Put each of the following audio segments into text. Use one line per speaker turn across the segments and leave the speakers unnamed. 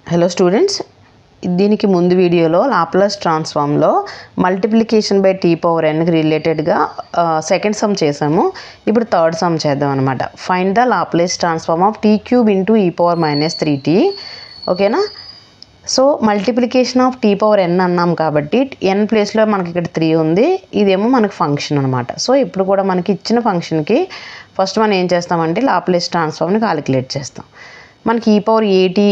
Hello students, దీనికి ముందు వీడియోలో లాప్లాస్ ట్రాన్స్ఫార్మ్లో మల్టిప్లికేషన్ బై టీ పవర్ ఎన్కి రిలేటెడ్గా సెకండ్ సమ్ చేసాము. ఇప్పుడు థర్డ్ సమ్ చేద్దాం అనమాట. Find the Laplace transform of t cube into e power -3t. ఓకేనా? So multiplication of t power n అన్నాం కాబట్టి ఎన్ ప్లేస్లో మనకి ఇక్కడ 3 ఉంది. ఇదేమో మనకి ఫంక్షన్ అనమాట. సో ఇప్పుడు కూడా మనకి ఇచ్చిన ఫంక్షన్కి ఫస్ట్ మనం ఏం చేస్తామంటే లాప్లాస్ ట్రాన్స్ఫార్మ్ని క్యాలిక్యులేట్ చేస్తాం. మనకి ఈ పవర్ ఏటీ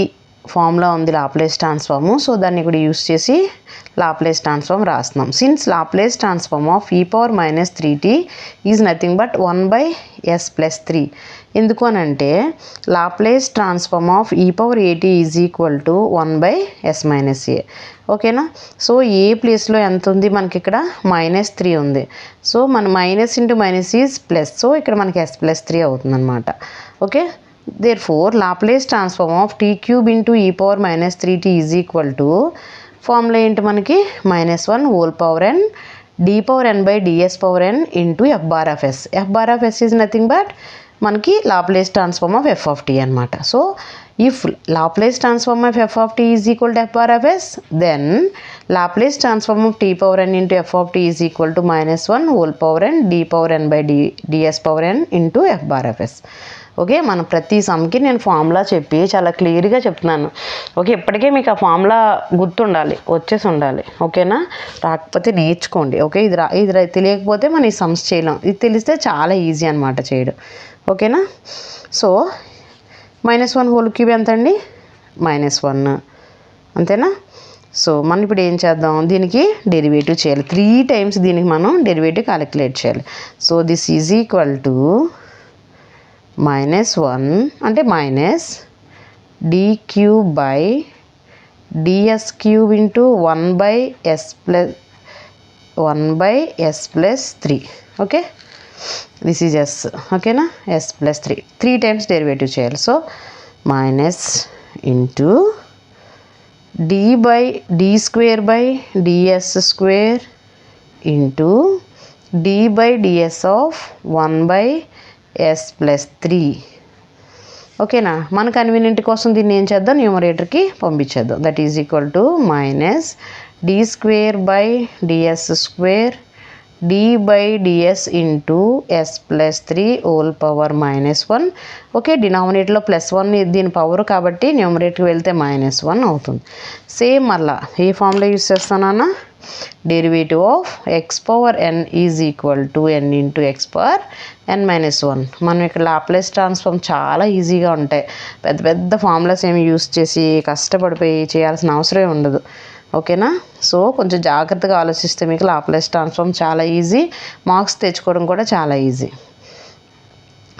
ఫార్ములా ఉంది లాప్లాస్ ట్రాన్స్ఫార్మ్. సో దాన్ని ఇక్కడ యూస్ చేసి లాప్లాస్ ట్రాన్స్ఫార్మ్ రాస్తున్నాం. Since Laplace transform of e power -3t is nothing but 1/s+3. ఎందుకు అని అంటే Laplace transform of e power a t is equal to 1/s-a. ఓకేనా? సో ఏ ప్లేస్లో ఎంత ఉంది మనకి ఇక్కడ -3 ఉంది. సో మన minus into minus is plus. So ఇక్కడ మనకి s+3 అవుతుంది అనమాట. Okay, therefore Laplace transform of t cube into e power -3t is equal to formula ఏంటి మనకి -1 whole power n d power n by ds power n into f bar of s. f bar of s is nothing but మనకి Laplace transform of f of t అనమాట. So if Laplace transform of f of t is equal to f bar of s, then Laplace transform of t power n into f of t is equal to -1 whole power n d power n by ds power n into f bar of s. Okay, మన ప్రతి సమ్కి నేను formula చెప్పి చాలా క్లియర్గా చెప్తున్నాను. Okay, ఇప్పటికే మీకు ఆ ఫార్ములా గుర్తుండాలి, వచ్చేసి ఉండాలి. ఓకేనా? రాకపోతే నేర్చుకోండి. ఓకే, ఇది తెలియకపోతే మనం ఈ సమ్స్ చేయలేం. ఇది తెలిస్తే చాలా ఈజీ అనమాట చేయడం. ఓకేనా? సో -1 హోల్ క్యూబ్ ఎంత అండి? -1 అంతేనా? సో మనం ఇప్పుడు ఏం చేద్దాం, దీనికి డెరివేటివ్ చేయాలి. 3 టైమ్స్ దీనికి మనం డెరివేటివ్ క్యాలిక్యులేట్ చేయాలి. So this is equal to -1 అంటే minus d cube by ds cube into 1/s+3. Okay, this is s. ఓకేనా? s+3 3 టైమ్స్ డెరివేటివ్ చేయాలి. So minus into d square by ds square into d/ds of 1/s+3. ఓకేనా? మన convenient కోసం దీన్ని ఏం చేద్దాం, న్యూమరేటర్కి పంపించేద్దాం. That is equal to -d square by ds square d/ds into s+3 whole power -1. Okay, డినామినేటర్లో +1 దీని పవర్ కాబట్టి న్యూమరేటర్కి వెళ్తే -1 అవుతుంది. సేమ్ మళ్ళా ఏ ఫార్ములా యూస్ చేస్తానన్నా, derivative of x power n is equal to n into x power n-1. మనం ఇక్కడ Laplace transform చాలా ఈజీగా ఉంటాయి. పెద్ద పెద్ద ఫార్ములాస్ ఏమి యూస్ చేసి కష్టపడిపోయి చేయాల్సిన అవసరమే ఉండదు. ఓకేనా? సో కొంచెం జాగ్రత్తగా ఆలోచిస్తే మీకు లాప్లాస్ ట్రాన్స్ఫార్మ్ చాలా ఈజీ, మార్క్స్ తెచ్చుకోవడం కూడా చాలా easy.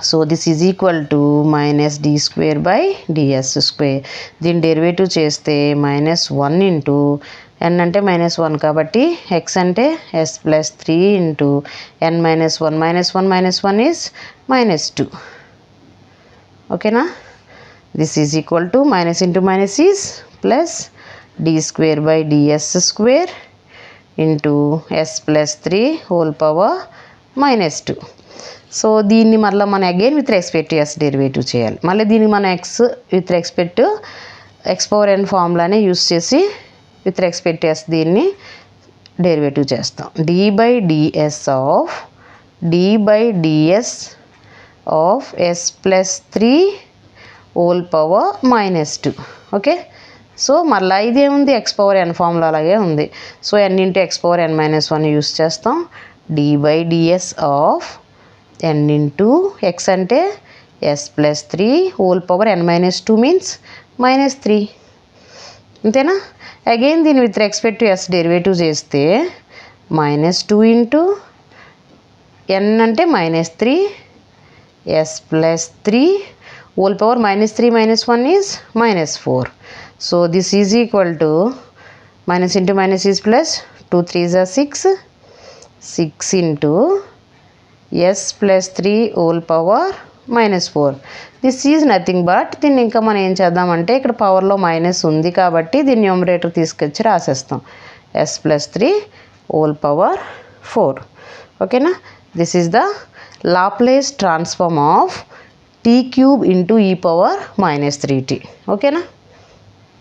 So this is equal to -d square by ds square. దీని డెరివేటివ్ చేస్తే -1 ఇంటూ n అంటే -1 కాబట్టి x అంటే s+3 ఇంటూ n-1. -1 ఈజ్ -2. ఓకేనా? This is equal to minus into minus is plus d square by ds square into s+3 whole power -2. So దీన్ని మళ్ళీ మనం again with respect to yes derivative చేయాలి. మళ్ళీ దీనికి మనం x with respect to x power n ఫార్ములానే use చేసి with respect to s దీన్ని డెరివేటివ్ చేస్తాం. d/ds of s+3 whole power -2. Okay, so మళ్ళీ ఇదేముంది, ఎక్స్ పవర్ ఎన్ ఫార్ములా అలాగే ఉంది. So n into X power n-1 use చేస్తాం. d/ds of n into X అంటే s+3 whole power n-2 means -3. అంతేనా? Again దీన్ని with respect to yes derivative చేస్తే -2 into n అంటే -3 s+3 whole power -3 -1 is -4. So this is equal to minus into minus is plus 2 3s are 6 into s+3 whole power -4. This is nothing but దీన్ని ఇంకా మనం ఏం చేద్దామంటే ఇక్కడ పవర్లో minus ఉంది కాబట్టి దీన్ని న్యూమరేటర్ తీసుకొచ్చి రాసేస్తాం. s+3 whole power 4. ఓకేనా? This is the Laplace transform of t cube into e power -3t. ఓకేనా?